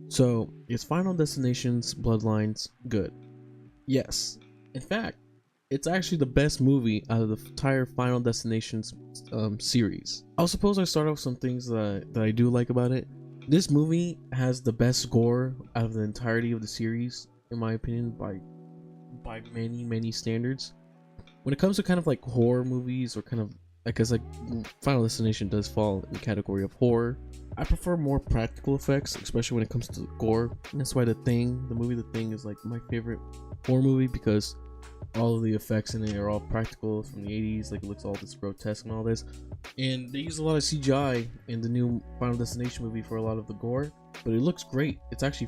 So, is Final Destination's Bloodlines good? Yes. In fact, it's actually the best movie out of the entire Final Destinations series. I'll suppose I start off with some things that I do like about it. This movie has the best gore out of the entirety of the series, in my opinion, by many standards. When it comes to kind of like horror movies or kind of, because like Final Destination does fall in the category of horror, I prefer more practical effects, especially when it comes to gore. And that's why the movie The Thing is like my favorite horror movie, because all of the effects in it are all practical from the 80s. Like, it looks all this grotesque and all this, and they use a lot of CGI in the new Final Destination movie for a lot of the gore, but it looks great. It's actually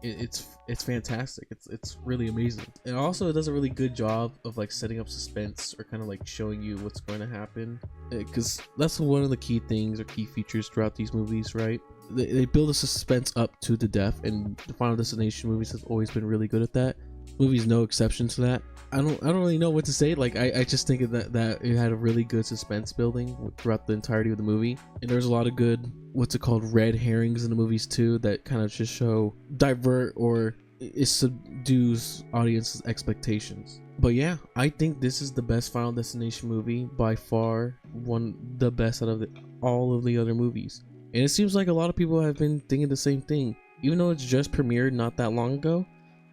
it's fantastic. It's really amazing. And also it does a really good job of like setting up suspense, or kind of like showing you what's going to happen, because that's one of the key things or key features throughout these movies, right? They build a suspense up to the death, and the Final Destination movies have always been really good at that. Movie's no exception to that. I don't really know what to say. Like, I just think that it had a really good suspense building throughout the entirety of the movie, and there's a lot of good, what's it called, red herrings in the movies too, that kind of just divert, or it subdues audience's expectations. But yeah, I think this is the best Final Destination movie by far, the best out of all of the other movies. And it seems like a lot of people have been thinking the same thing, even though it's just premiered not that long ago.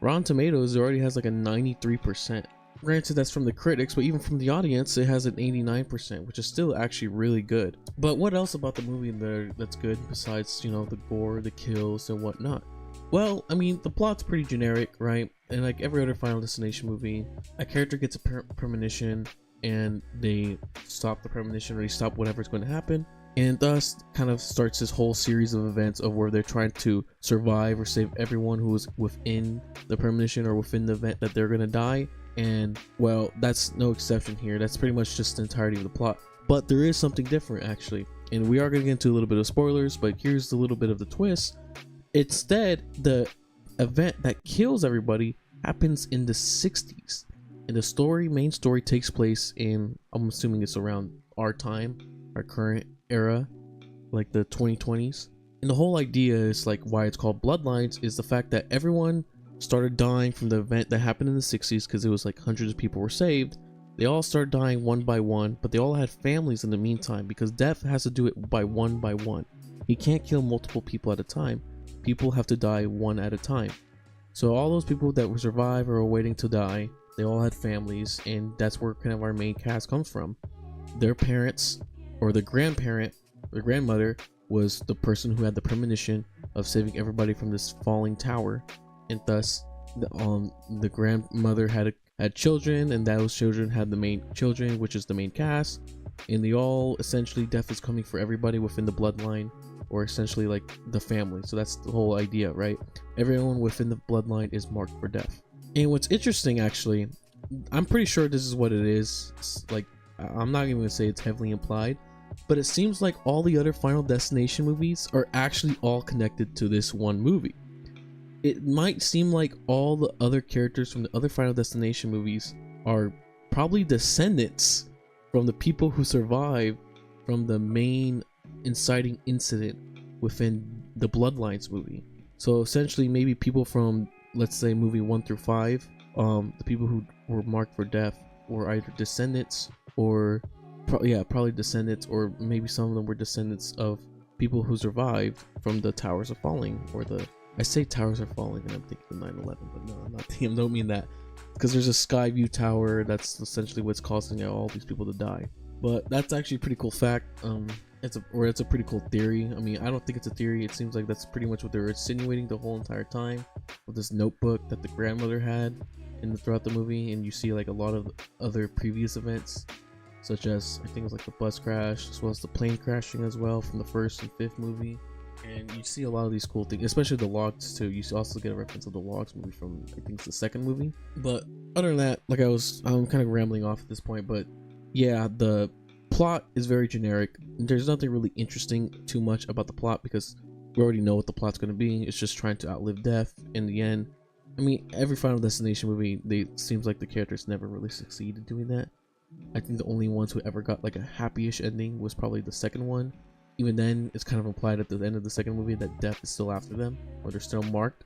Rotten Tomatoes already has like a 93%. Granted, that's from the critics, but even from the audience, it has an 89%, which is still actually really good. But what else about the movie that's good besides, the gore, the kills, and whatnot? Well, I mean, the plot's pretty generic, right? And like every other Final Destination movie, a character gets a premonition, and they stop the premonition, or they stop whatever's going to happen. And thus kind of starts this whole series of events of where they're trying to survive or save everyone who is within the premonition or within the event that they're gonna die. And well, that's no exception here. That's pretty much just the entirety of the plot. But there is something different, actually, and we are gonna get into a little bit of spoilers, but here's a little bit of the twist. Instead, the event that kills everybody happens in the 60s, and the main story takes place in, I'm assuming it's around our time, our current era, like the 2020s. And the whole idea is like why it's called Bloodlines is the fact that everyone started dying from the event that happened in the 60s, because it was like hundreds of people were saved. They all started dying one by one, but they all had families in the meantime, because death has to do it by one. He can't kill multiple people at a time. People have to die one at a time. So all those people that were survived or were waiting to die, they all had families, and that's where kind of our main cast comes from. Their parents, or the grandmother, was the person who had the premonition of saving everybody from this falling tower, and thus the grandmother had children, and those children had the main children, which is the main cast, and they all essentially, death is coming for everybody within the bloodline, or essentially like the family. So that's the whole idea, right? Everyone within the bloodline is marked for death. And what's interesting, actually, I'm pretty sure this is what it is. Like, I'm not even gonna say it's heavily implied, but it seems like all the other Final Destination movies are actually all connected to this one movie. It might seem like all the other characters from the other Final Destination movies are probably descendants from the people who survived from the main inciting incident within the Bloodlines movie. So essentially, maybe people from, let's say, movie 1 through 5, the people who were marked for death were either descendants, or probably descendants, or maybe some of them were descendants of people who survived from the Towers of Falling, or I say Towers are Falling and I'm thinking of 9/11, but no, I'm not thinking, I don't mean that, because there's a Skyview Tower that's essentially what's causing all these people to die. But that's actually a pretty cool fact. It's a pretty cool theory. I mean, I don't think it's a theory. It seems like that's pretty much what they were insinuating the whole entire time with this notebook that the grandmother had throughout the movie. And you see like a lot of other previous events, such as, I think it was like the bus crash, as well as the plane crashing as well from the 1st and 5th movie. And you see a lot of these cool things, especially the logs too. You also get a reference of the logs movie from, I think it's the 2nd movie. But other than that, like I'm kind of rambling off at this point, but yeah, the plot is very generic. There's nothing really interesting too much about the plot, because we already know what the plot's going to be. It's just trying to outlive death in the end. I mean, every Final Destination movie, seems like the characters never really succeed in doing that. I think the only ones who ever got like a happy-ish ending was probably the 2nd one, even then it's kind of implied at the end of the second movie that death is still after them, or they're still marked.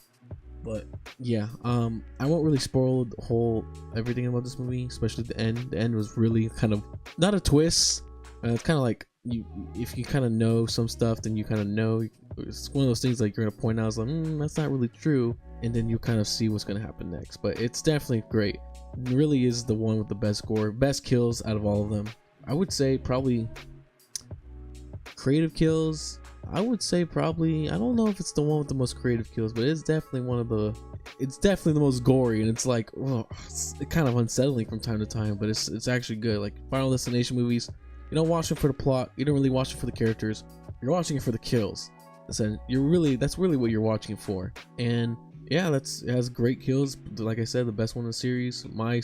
But yeah, I won't really spoil the whole everything about this movie, especially the end. The end was really kind of not a twist. It's kind of like you, if you kind of know some stuff, then you kind of know. It's one of those things like you're gonna point out, it's like that's not really true, and then you kind of see what's gonna happen next. But it's definitely great. It really is the one with the best gore, best kills out of all of them. I would say probably creative kills. I would say probably, I don't know if it's the one with the most creative kills, but it's definitely one of the, it's definitely the most gory, and it's like, oh, it's kind of unsettling from time to time, but it's actually good. Like Final Destination movies, you don't watch it for the plot, you don't really watch it for the characters, you're watching it for the kills. So that's really what you're watching for. And yeah, it has great kills. Like I said, the best one in the series. My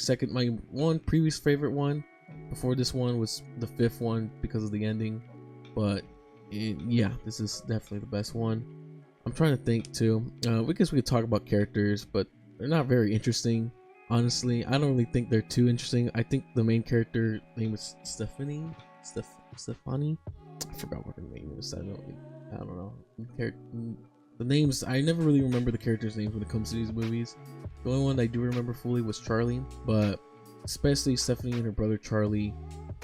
one previous favorite one before this one was the fifth one because of the ending, but yeah, this is definitely the best one. I'm trying to think too. Because we could talk about characters, but they're not very interesting. Honestly, I don't really think they're too interesting. I think the main character name is Stephanie. I forgot what her name is. I don't know. The names, I never really remember the characters' names when it comes to these movies. The only one I do remember fully was Charlie, but especially Stephanie and her brother Charlie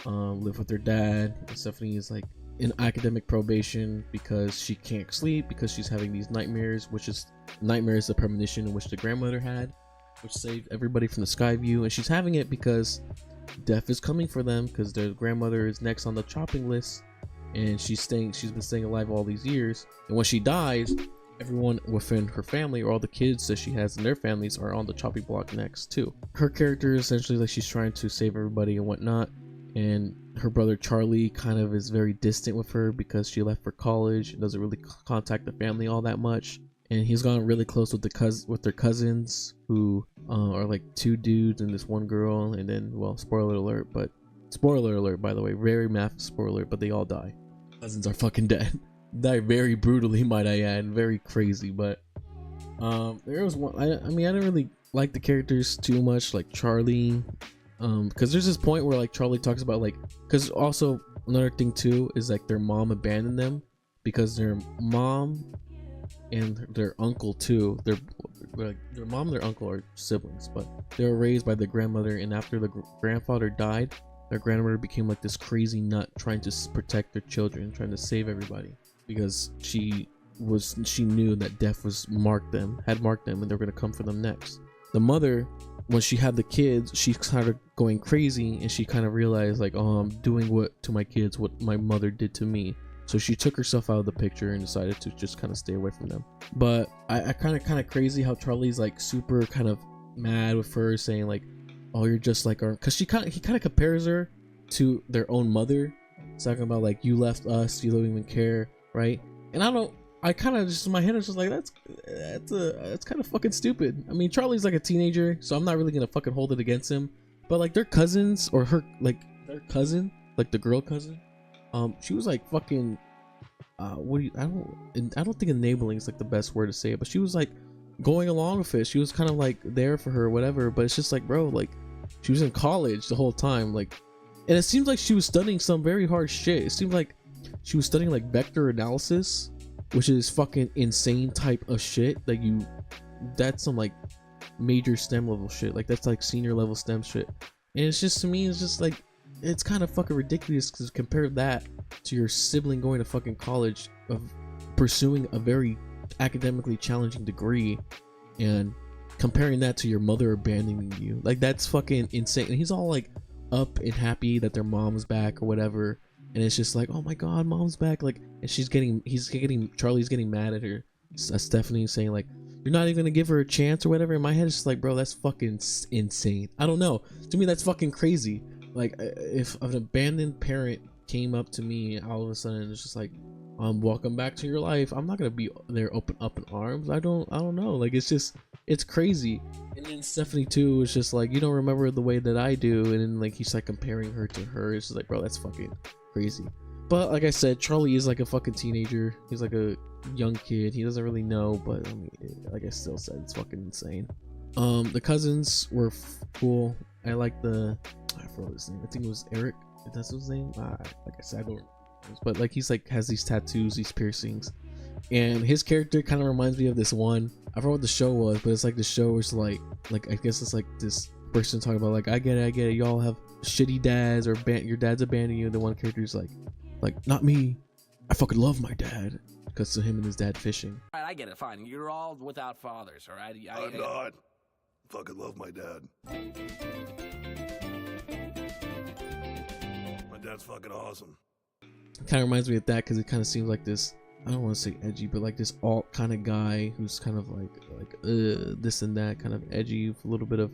live with their dad. And Stephanie is like in academic probation because she can't sleep because she's having these nightmares, which is nightmares, the premonition in which the grandmother had, which saved everybody from the sky view. And she's having it because death is coming for them because their grandmother is next on the chopping list, and she's been staying alive all these years. And when she dies, everyone within her family, or all the kids that she has in their families, are on the chopping block next too. Her character is essentially like she's trying to save everybody and whatnot, and her brother Charlie kind of is very distant with her because she left for college and doesn't really contact the family all that much. And he's gotten really close with their cousins, who are like two dudes and this one girl. And then, well, spoiler alert, by the way, very massive spoiler, but they all die. Cousins are fucking dead. Die very brutally, might I add. Very crazy. But there was one, I mean, I didn't really like the characters too much, like Charlie, because there's this point where like Charlie talks about like, because also another thing too is like their mom abandoned them because their mom and their uncle too, their mom and their uncle are siblings, but they were raised by the grandmother, and after the grandfather died, their grandmother became like this crazy nut trying to protect their children, trying to save everybody, because she knew that death had marked them, and they're going to come for them next. The mother, when she had the kids, she started going crazy, and she kind of realized like, oh, I'm doing to my kids what my mother did to me. So she took herself out of the picture and decided to just kind of stay away from them. But I kind of crazy how Charlie's like super kind of mad with her, saying like, oh, you're just like our, because he kind of compares her to their own mother. It's talking about like, you left us, you don't even care, right? And I kind of just in my head, it's just like, that's kind of fucking stupid. I mean, Charlie's like a teenager, so I'm not really gonna fucking hold it against him. But like their cousins, or her, like their cousin, like the girl cousin, she was like fucking I don't think enabling is like the best word to say it, but she was like going along with it. She was kind of like there for her, whatever. But it's just like, bro, like she was in college the whole time, like, and it seems like she was studying some very hard shit. It seemed like she was studying like vector analysis, which is fucking insane type of shit. Like that's some like major STEM level shit. Like that's like senior level STEM shit. And it's just, to me, it's just like, it's kind of fucking ridiculous because compare that to your sibling going to fucking college, of pursuing a very academically challenging degree, and comparing that to your mother abandoning you. Like that's fucking insane. And he's all like up and happy that their mom's back or whatever, and it's just like, oh my god, mom's back. Like, and Charlie's getting mad at her, Stephanie, saying like, you're not even gonna give her a chance or whatever. In my head, it's just like, bro, that's fucking insane. I don't know, to me that's fucking crazy. Like, if an abandoned parent came up to me all of a sudden, it's just like, welcome back to your life, I'm not gonna be there open up in arms. I don't know, like, it's crazy. And then Stephanie too was just like, you don't remember the way that I do, and then like he's like comparing her to her. It's just like, bro, that's fucking crazy. But like I said, Charlie is like a fucking teenager. He's like a young kid, he doesn't really know, but I mean, like I still said, it's fucking insane. The cousins were cool. I like I forgot his name. I think it was Eric. If that's his name. Like I said, but like he's like has these tattoos, these piercings, and his character kind of reminds me of this one. I forgot what the show was, but it's like the show is like I guess it's like this person talking about like I get it, y'all have shitty dads or your dad's abandoned you. The one character's like not me, I fucking love my dad, because to him and his dad fishing. All right, I get it. Fine, you're all without fathers, all right? I'm not. Fucking love my dad. My dad's fucking awesome. It kind of reminds me of that because it kind of seems like this, I don't want to say edgy, but like this alt kind of guy who's kind of like this and that, kind of edgy with a little bit of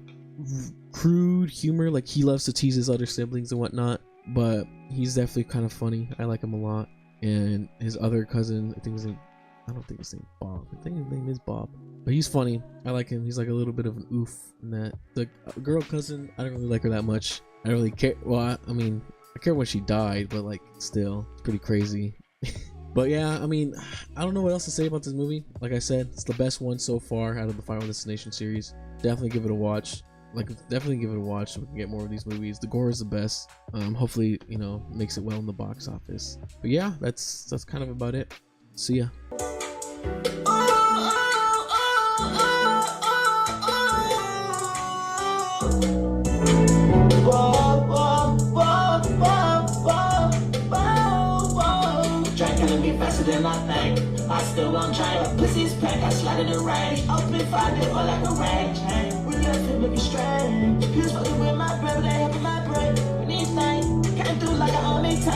crude humor. Like he loves to tease his other siblings and whatnot, but he's definitely kind of funny. I like him a lot. And his other cousin, I don't think his name Bob. I think his name is Bob, but he's funny. I like him. He's like a little bit of an oof in that. The girl cousin, I don't really like her that much. I don't really care. Well, I mean, I care when she died, but like still, it's pretty crazy. But yeah, I mean, I don't know what else to say about this movie. Like I said, it's the best one so far out of the Final Destination series. Definitely give it a watch. Definitely give it a watch so we can get more of these movies. The gore is the best. Hopefully, you know, makes it well in the box office. But yeah, that's kind of about it. See ya. Faster than I think. I still won't change. Pussy's pack, I slide in the range. Open fire, they all like a range. We left it looking strange. He was fucking with my brother, they helping my brain. Anything, came through like an army tank.